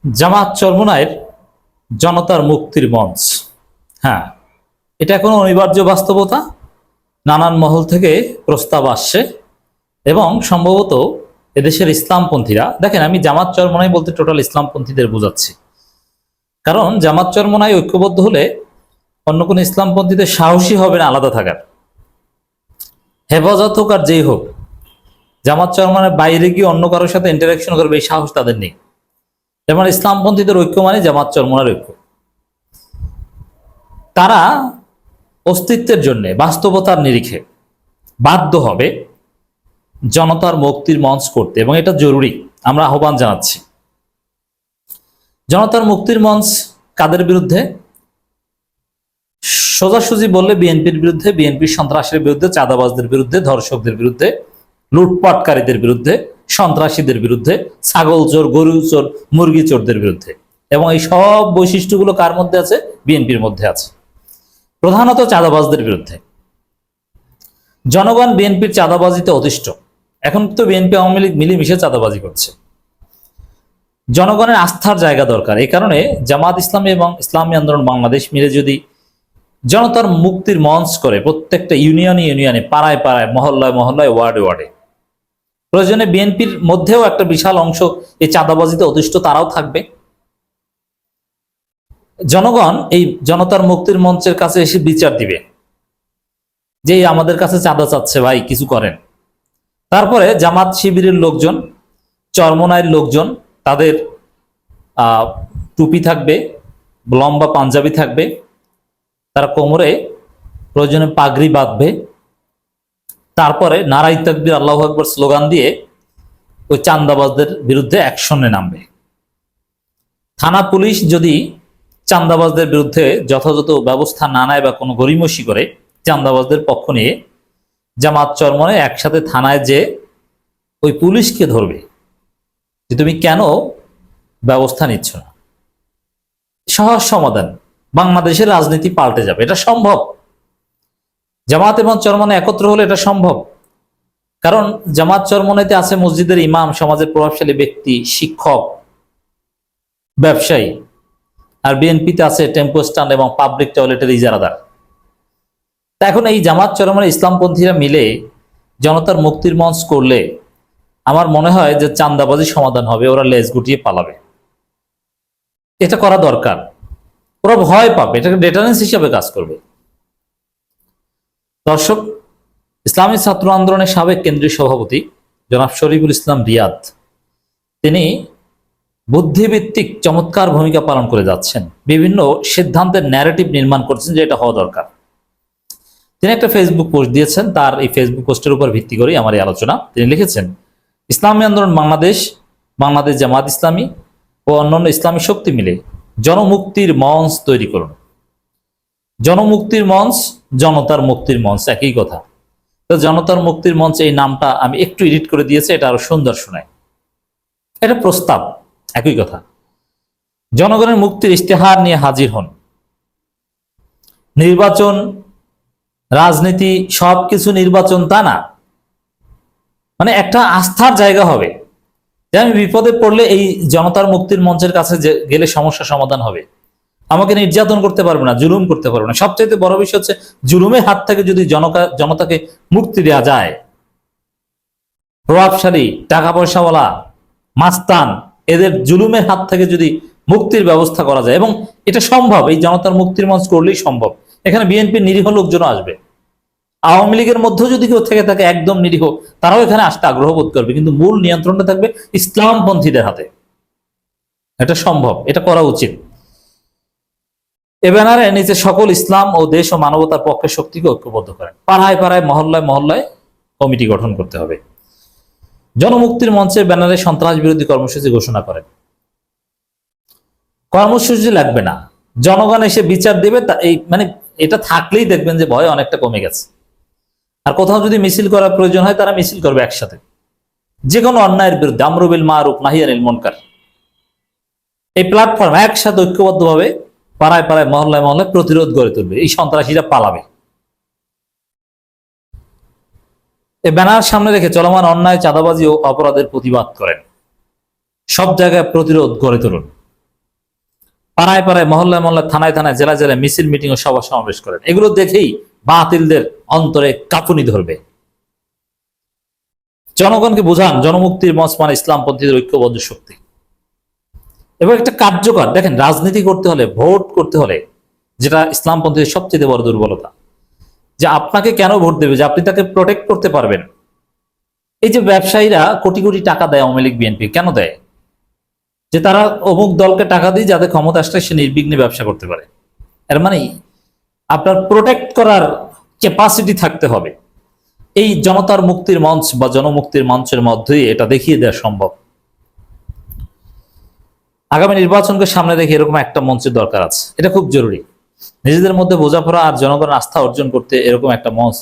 জামাত চরমোনাইয়ের জনতার মুক্তির মঞ্চ। হ্যাঁ, এটা এখন অনিবার্য বাস্তবতা। নানান মহল থেকে প্রস্তাব আসছে এবং সম্ভবত এদেশের ইসলামপন্থীরা, দেখেন আমি জামাত চরমোনাই বলতে টোটাল ইসলামপন্থীদের বোঝাচ্ছি, কারণ জামাত চরমোনাই ঐক্যবদ্ধ হলে অন্য কোনো ইসলামপন্থীদের সাহসী হবে না আলাদা থাকার। হেফাজত হোক আর যেই হোক, জামাত চরমোনাইয়ের বাইরে গিয়ে অন্য কারোর সাথে ইন্টারাকশন করবে এই সাহস তাদের নেই। যেমন ইসলামপন্থীদের ঐক্য মানে জামাত চরমোনাইয়ের ঐক্য। তারা অস্তিত্বের জন্য বাস্তবতার নিরিখে বাধ্য হবে জনতার মুক্তির মঞ্চ করতে, এবং এটা জরুরি। আমরা আহ্বান জানাচ্ছি। জনতার মুক্তির মঞ্চ কাদের বিরুদ্ধে? সোজাসুজি বললে বিএনপির বিরুদ্ধে, বিএনপির সন্ত্রাসীর বিরুদ্ধে, চাঁদাবাজদের বিরুদ্ধে, ধর্ষকদের বিরুদ্ধে, লুটপাটকারীদের বিরুদ্ধে, সন্ত্রাসীদের বিরুদ্ধে, ছাগল চোর, গরু চোর, মুরগি চোরদের বিরুদ্ধে। এবং এই সব বৈশিষ্ট্যগুলো কার মধ্যে আছে? বিএনপির মধ্যে আছে। প্রধানত চাঁদাবাজদের বিরুদ্ধে। জনগণ বিএনপির চাঁদাবাজিতে অতিষ্ঠ। এখন তো বিএনপি আওয়ামী লীগ মিলেমিশে চাঁদাবাজি করছে। জনগণের আস্থার জায়গা দরকার। এই কারণে জামাত ইসলামী এবং ইসলামী আন্দোলন বাংলাদেশ মিলে যদি জনতার মুক্তির মঞ্চ করে প্রত্যেকটা ইউনিয়নে ইউনিয়নে, পাড়ায় পাড়ায়, মহল্লায় মহল্লায়, ওয়ার্ডে ওয়ার্ডে, প্রয়োজনে বিএনপির মধ্যেও একটা বিশাল অংশ এই চাঁদাবাজিতে অতিষ্ঠ, তারাও থাকবে। জনগণ এই জনতার মুক্তির মঞ্চের কাছে এসে বিচার দিবে যে আমাদের কাছে চাঁদা চাচ্ছে, ভাই কিছু করেন। তারপরে জামাত শিবিরের লোকজন, চরমোনাইয়ের লোকজন, তাদের টুপি থাকবে, লম্বা পাঞ্জাবি থাকবে, তারা কোমরে প্রয়োজনে পাগড়ি বাঁধবে। তারপরে নারাই তাকবীর, আল্লাহু আকবার স্লোগান দিয়ে ওই চাঁদাবাজদের বিরুদ্ধে অ্যাকশনে নামবে। থানা পুলিশ যদি চাঁদাবাজদের বিরুদ্ধে যথাযথ ব্যবস্থা না নেয় বা কোনো গড়িমসি করে চাঁদাবাজদের পক্ষ নিয়ে, জামাত চরমোনাই একসাথে থানায় যে ওই পুলিশকে ধরবে যে তুমি কেন ব্যবস্থা নিচ্ছ না। সহজ সমাধান, বাংলাদেশের রাজনীতি পাল্টে যাবে। এটা সম্ভব। জামাত এবং চরমোনাই একত্র হলে এটা সম্ভব। কারণ জামাত চরমোনাইতে আছে মসজিদের ইমাম, সমাজের প্রভাবশালী ব্যক্তি, শিক্ষক, ব্যবসায়ী। আর বিএনপিতে আছে টেম্পো স্ট্যান্ড এবং পাবলিক টয়লেটের ইজারাদার। তা এখন এই জামাত চরমোনাই ইসলামপন্থীরা মিলে জনতার মুক্তির মঞ্চ করলে আমার মনে হয় যে চাঁদাবাজি সমাধান হবে, ওরা লেজ গুটিয়ে পালাবে। এটা করা দরকার। ওরা ভয় পাবে, এটাকে ডেটারেন্স হিসাবে কাজ করবে। দর্শক, ইসলামী ছাত্র আন্দোলনের সাবেক কেন্দ্রীয় সভাপতি জনাব শরীফুল ইসলাম রিয়াদ, তিনি বুদ্ধিভিত্তিক চমৎকার ভূমিকা পালন করে যাচ্ছেন। বিভিন্ন সিদ্ধান্তের ন্যারেটিভ নির্মাণ করছেন যে এটা হওয়া দরকার। তিনি একটা ফেসবুক পোস্ট দিয়েছেন, তার এই ফেসবুক পোস্টের উপর ভিত্তি করে আমার এই আলোচনা। তিনি লিখেছেন, ইসলামী আন্দোলন বাংলাদেশ, বাংলাদেশ জামাত ইসলামী ও অন্যান্য ইসলামী শক্তি মিলে জনমুক্তির মঞ্চ তৈরি করুন। জনমুক্তির মঞ্চ, জনতার মুক্তির মঞ্চ একই কথা। তো জনতার মুক্তির মঞ্চ এই নামটা আমি একটু এডিট করে দিয়েছি, এটা আরো সুন্দর শোনায়। এটা প্রস্তাব, একই কথা। জনগণের মুক্তির ইশতেহার নিয়ে হাজির হন। নির্বাচন, রাজনীতি সবকিছু নির্বাচন তা না, মানে একটা আস্থার জায়গা হবে যে আমি বিপদে পড়লে এই জনতার মুক্তির মঞ্চের কাছে গেলে সমস্যা সমাধান হবে। আমাকে নির্যাতন করতে পারবে না, জুলুম করতে পারবে না। সবচাইতে বড় বিষয় হচ্ছে জুলুমের হাত থেকে যদি জনতাকে মুক্তি দেওয়া যায়, প্রভাবশালী টাকা পয়সাওয়ালা মাস্তান এদের জুলুমের হাত থেকে যদি মুক্তির ব্যবস্থা করা যায়, এবং এটা সম্ভব, এই জনতার মুক্তির মঞ্চ করলেই সম্ভব। এখানে বিএনপির নিরীহ লোকজনও আসবে, আওয়ামী লীগের মধ্যেও যদি কেউ থেকে থাকে একদম নিরীহ, তারাও এখানে আসতে আগ্রহ বোধ করবে, কিন্তু মূল নিয়ন্ত্রণটা থাকবে ইসলামপন্থীদের হাতে। এটা সম্ভব, এটা করা উচিত। এ ব্যানারে নিচে সকল ইসলাম ও দেশ ও মানবতার পক্ষে শক্তিকে ঐক্যবদ্ধ করেন। পাড়ায় পাড়ায়, মহল্লায় মহল্লায় কমিটি গঠন করতে হবে। জনমুক্তির মঞ্চের ব্যানারে সন্ত্রাস বিরোধী কর্মসূচি ঘোষণা করেন। কর্মসূচি লাগবে না, জনগণ এসে বিচার দেবে। এই মানে এটা থাকলেই দেখবেন যে ভয় অনেকটা কমে গেছে। আর কোথাও যদি মিছিল করার প্রয়োজন হয়, তারা মিছিল করবে একসাথে, যে কোনো অন্যায়ের বিরুদ্ধে, আমরু বিল মারুফ নাহি আনিল মুনকার। এই প্ল্যাটফর্ম একসাথে ঐক্যবদ্ধভাবে পাড়ায় পাড়ায়, মহল্লায় মহল্লায় প্রতিরোধ গড়ে তুলবে। এই সন্ত্রাসীরা পালাবে। এই ব্যানার সামনে রেখে চলমান অন্যায়, চাঁদাবাজি ও অপরাধের প্রতিবাদ করেন। সব জায়গায় প্রতিরোধ গড়ে তুলুন। পাড়ায় পাড়ায়, মহল্লায় মহল্লায়, থানায় থানায়, জেলায় জেলায় মিছিল মিটিং ও সভা সমাবেশ করেন। এগুলো দেখেই বাতিলদের অন্তরে কাঁপুনি ধরবে। জনগণকে বোঝান জনমুক্তির মঞ্চ মানে ইসলামপন্থীদের ঐক্যবদ্ধ শক্তি এবং একটা কার্যকর। দেখেন, রাজনীতি করতে হলে, ভোট করতে হলে, যেটা ইসলামপন্থীদের সবচেয়ে বড় দুর্বলতা, যে আপনাকে কেন ভোট দেবে, যে আপনি তাকে প্রোটেক্ট করতে পারবেন। এই যে ব্যবসায়ীরা কোটি কোটি টাকা দেয় আওয়ামী লীগ বিএনপি, কেন দেয়? যে তারা অমুক দলকে টাকা দিয়ে যাতে ক্ষমতা আসলে সে নির্বিঘ্নে ব্যবসা করতে পারে। এর মানে আপনার প্রোটেক্ট করার ক্যাপাসিটি থাকতে হবে। এই জনতার মুক্তির মঞ্চ বা জনমুক্তির মঞ্চের মধ্যেই এটা দেখিয়ে দেওয়া সম্ভব। আগামী নির্বাচনকে সামনে রেখে এরকম একটা মঞ্চের দরকার আছে, এটা খুব জরুরি। নিজেদের মধ্যে বোঝাপড়া আর জনগণের আস্থা অর্জন করতে এরকম একটা মঞ্চ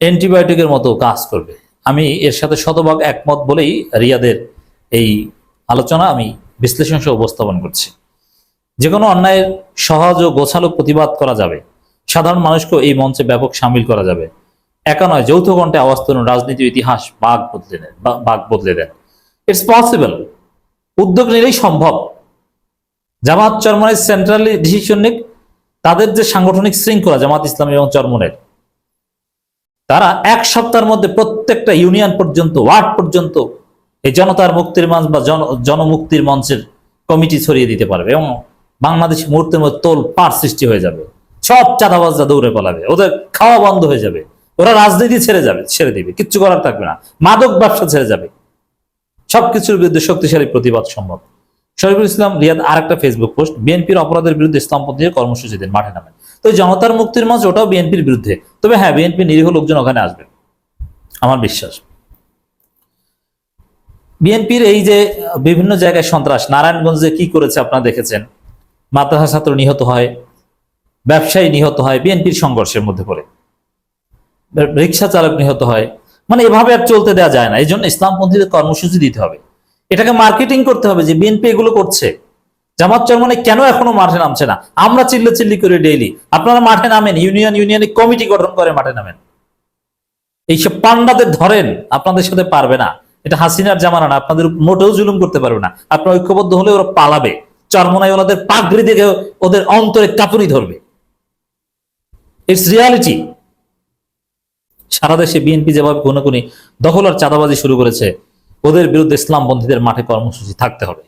অ্যান্টিবায়োটিকের মতো কাজ করবে। আমি এর সাথে শতভাগ একমত বলেই রিয়াদের এই আলোচনা আমি বিশ্লেষণ সহ উপস্থাপন করছি। যে কোনো অন্যায়ের সহজ ও গোছালো প্রতিবাদ করা যাবে, সাধারণ মানুষকেও এই মঞ্চে ব্যাপক সামিল করা যাবে। একা নয়, যৌথ কণ্ঠে আওয়াজ তুলুন, রাজনীতির ইতিহাস বাগ বদলে দেন। It's possible. উদ্যোগ নিলেই সম্ভব। জামাত চরমনের সেন্ট্রালি ডিসিশন নিক, তাদের যে সাংগঠনিক শৃঙ্খলা জামাত ইসলামী এবং চরমনের, তারা এক সপ্তাহের মধ্যে প্রত্যেকটা ইউনিয়ন পর্যন্ত, ওয়ার্ড পর্যন্ত এই জনতার মুক্তির মঞ্চ বা জনমুক্তির মঞ্চের কমিটি ছড়িয়ে দিতে পারবে এবং বাংলাদেশ মুহূর্তের মধ্যে তোল পাড় সৃষ্টি হয়ে যাবে। সব চাঁদাবাজরা দৌড়ে পালাবে, ওদের খাওয়া বন্ধ হয়ে যাবে, ওরা রাজনীতি ছেড়ে দিবে, কিচ্ছু করার থাকবে না, মাদক ব্যবসা ছেড়ে যাবে। সবকিছুর বিরুদ্ধে শক্তিশালী প্রতিবাদ সম্ভব। শরীফুল ইসলাম রিয়াদ আরেকটা ফেসবুক পোস্ট, বিএনপির অপরাধের বিরুদ্ধে ইসলামপন্থীদের কর্মসূচি দিন, মাঠে নামেন। তো জনতার মুক্তির মঞ্চ ওটাও বিএনপির বিরুদ্ধে, তবে হ্যাঁ, বিএনপি নিরীহ লোকজন ওখানে আসবে, আমার বিশ্বাস। বিএনপির এই যে বিভিন্ন জায়গায় সন্ত্রাস, নারায়ণগঞ্জে কি করেছে আপনারা দেখেছেন, মাদ্রাসা ছাত্র নিহত হয়, ব্যবসায়ী নিহত হয় বিএনপির সংঘর্ষের মধ্যে পড়ে, রিক্সা চালক নিহত হয়। মানে এভাবে আর চলতে দেওয়া যায় না। এই জন্য ইসলামপন্থীদের কর্মসূচি দিতে হবে, এটাকে মার্কেটিং করতে হবে যে বিএনপি এগুলো করছে। জামাত চরমনে কেন এখনো মাঠে নামছে না? আমরা চিল্লি করে ডেইলি, আপনারা মাঠে নামেন, ইউনিয়নে কমিটি গঠন করে মাঠে নামেন। এইসব পান্ডাদের ধরেন, আপনাদের সাথে পারবে না। এটা হাসিনার জামানা না, আপনাদের মোটেও জুলুম করতে পারবে না। আপনার ঐক্যবদ্ধ হলে ওরা পালাবে। চরমনায় ওনাদের পাগড়ি দেখে ওদের অন্তরে কাঁপুনি ধরবে। It's reality. সারা দেশে বিএনপি যেভাবে কোনি দখল আর চাঁদাবাজি শুরু করেছে, ওদের বিরুদ্ধে ইসলামপন্থীদের মাঠে কর্মসূচি থাকতে হবে।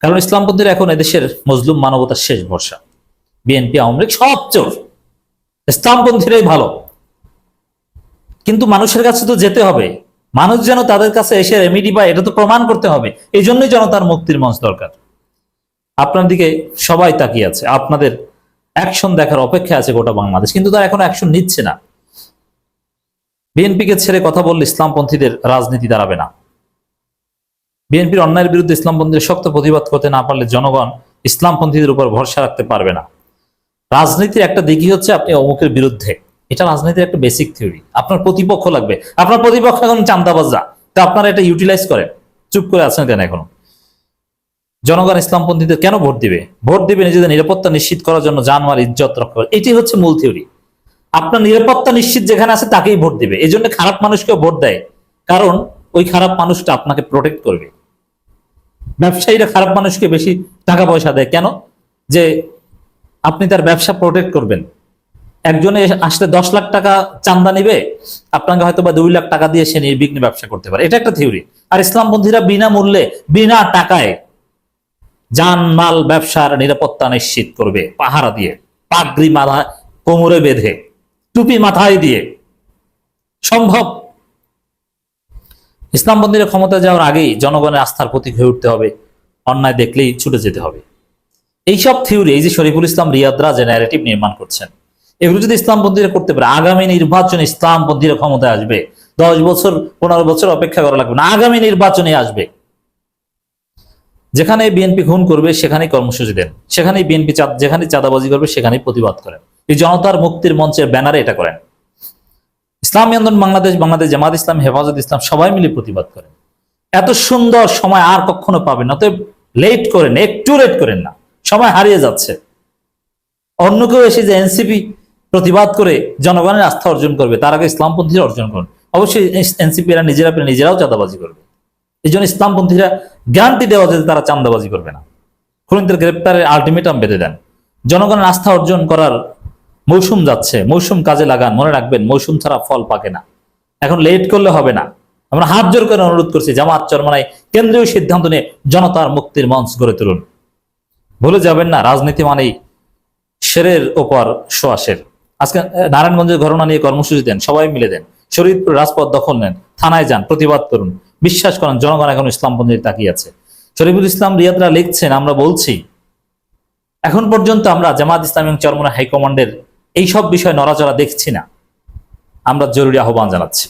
কারণ ইসলামপন্থীরা এখন এদেশের মজলুম মানবতার শেষ ভরসা। বিএনপি, আওয়ামী লীগ সব চোর, ইসলামপন্থীরাই ভালো। কিন্তু মানুষের কাছে তো যেতে হবে, মানুষ যেন তাদের কাছে এসে রেমিডি পায়, এটা তো প্রমাণ করতে হবে। এই জন্যই জনতার মুক্তির মঞ্চ দরকার। আপনার দিকে সবাই তাকিয়ে আছে, আপনাদের অ্যাকশন দেখার অপেক্ষা আছে গোটা বাংলাদেশ, কিন্তু তারা এখন অ্যাকশন নিচ্ছে না। বিএনপিকে ছেড়ে কথা বললে ইসলামপন্থীদের রাজনীতি দাঁড়াবে না। বিএনপির অন্যায়ের বিরুদ্ধে ইসলামপন্থীদের শক্ত প্রতিবাদ করতে না পারলে জনগণ ইসলামপন্থীদের উপর ভরসা রাখতে পারবে না। রাজনীতির একটা দিকই হচ্ছে আপনি অমুকের বিরুদ্ধে, এটা রাজনীতির একটা বেসিক থিওরি। আপনার প্রতিপক্ষ লাগবে, আপনার প্রতিপক্ষ এখন চাঁদাবাজরা, তা আপনারা এটা ইউটিলাইজ করেন। চুপ করে আছেন কেন এখনো? জনগণ ইসলামপন্থীদের কেন ভোট দিবে? ভোট দিবে নিজেদের নিরাপত্তা নিশ্চিত করার জন্য, জানমাল ইজ্জত রক্ষা করার। এটি হচ্ছে মূল থিওরি। আপনার নিরাপত্তা নিশ্চিত যেখানে আছে তাকেই ভোট দিবে। এই জন্য খারাপ মানুষকেও ভোট দেয়, কারণ ওই খারাপ মানুষটা আপনাকে প্রোটেক্ট করবে। ব্যবসায়ীরা খারাপ মানুষকে বেশি টাকা পয়সা দেয় কেন? যে আপনি তার ব্যবসা প্রোটেক্ট করবেন। একজনে আসলে 10 লাখ টাকা চান্দা নিবে, আপনাকে হয়তো বা 2 লাখ টাকা দিয়ে সে নির্বিঘ্নে ব্যবসা করতে পারে। এটা একটা থিওরি। আর ইসলামপন্থীরা বিনামূল্যে, বিনা টাকায় জানমাল ব্যবসার নিরাপত্তা নিশ্চিত করবে, পাহারা দিয়ে, পাগড়ি মাথা কোমরে বেঁধে, টুপি মাথায় দিয়ে। সম্ভব। ইসলামপন্থীরা ক্ষমতা যাওয়ার আগেই জনগণের আস্থার প্রতীক হয়ে উঠতে হবে, অন্যায় দেখলেই ছুটে যেতে হবে। এইসব থিওরি, এই যে শরীফুল ইসলাম রিয়াদরা যে ন্যারেটিভ নির্মাণ করছেন, এগুলো যদি ইসলামপন্থীরা করতে পারে, আগামী নির্বাচনে ইসলামপন্থীরা ক্ষমতায় আসবে। 10 বছর 15 বছর অপেক্ষা করা লাগবে না, আগামী নির্বাচনে আসবে। যেখানে বিএনপি খুন করবে সেখানেই কর্মসূচি দেন, সেখানেই বিএনপি যেখানে চাঁদাবাজি করবে সেখানেই প্রতিবাদ করেন। এই জনতার মুক্তির মঞ্চের ব্যানারে এটা করেন। ইসলামী আন্দোলন বাংলাদেশ, বাংলাদেশ জামাত ইসলাম, হেফাজত ইসলাম সবাই মিলে প্রতিবাদ করেন। এত সুন্দর সময় আর কখনো পাবেন না। অতএব লেট করেন, একটু লেট করেন না, সময় হারিয়ে যাচ্ছে। অন্য কেউ এসে যে এনসিপি প্রতিবাদ করে জনগণের আস্থা অর্জন করবে, তার আগে ইসলামপন্থীরা অর্জন করুন। অবশ্যই এনসিপিরা নিজেরাও চাঁদাবাজি করবে। এই জন্য ইসলামপন্থীরা গ্যারান্টি দেওয়া যে তারা চাঁদাবাজি করবে না। খুনিদের গ্রেপ্তারের আলটিমেটাম বেঁধে দেন। জনগণের আস্থা অর্জন করার মৌসুম যাচ্ছে, মৌসুম কাজে লাগান। মনে রাখবেন, মৌসুম ছাড়া ফল পাকে না। এখন লেট করলে হবে না। আমরা হাত জোর করে অনুরোধ করছি, জামাত চরমনাই কেন্দ্রীয় সিদ্ধান্ত নিয়ে জনতার মুক্তির মঞ্চ গড়ে তুলুন। ভুলে যাবেন না, রাজনীতি মানেই শেরের ওপর সোয়াশের। আজকে নারায়ণগঞ্জের ঘটনা নিয়ে কর্মসূচি দেন, সবাই মিলে দেন। শরীয়তপুর রাজপথ দখল নেন, থানায় যান, প্রতিবাদ করুন। বিশ্বাস করেন, জনগণ এখন ইসলামপন্থী তাকিয়ে আছে। শরীফুল ইসলাম রিয়াদরা লিখছেন, আমরা বলছি এখন পর্যন্ত আমরা জামাত ইসলামী এবং চরমনাই হাইকমান্ডের এইসব বিষয় নড়াচড়া দেখছি না। আমরা জরুরি আহ্বান জানাচ্ছি।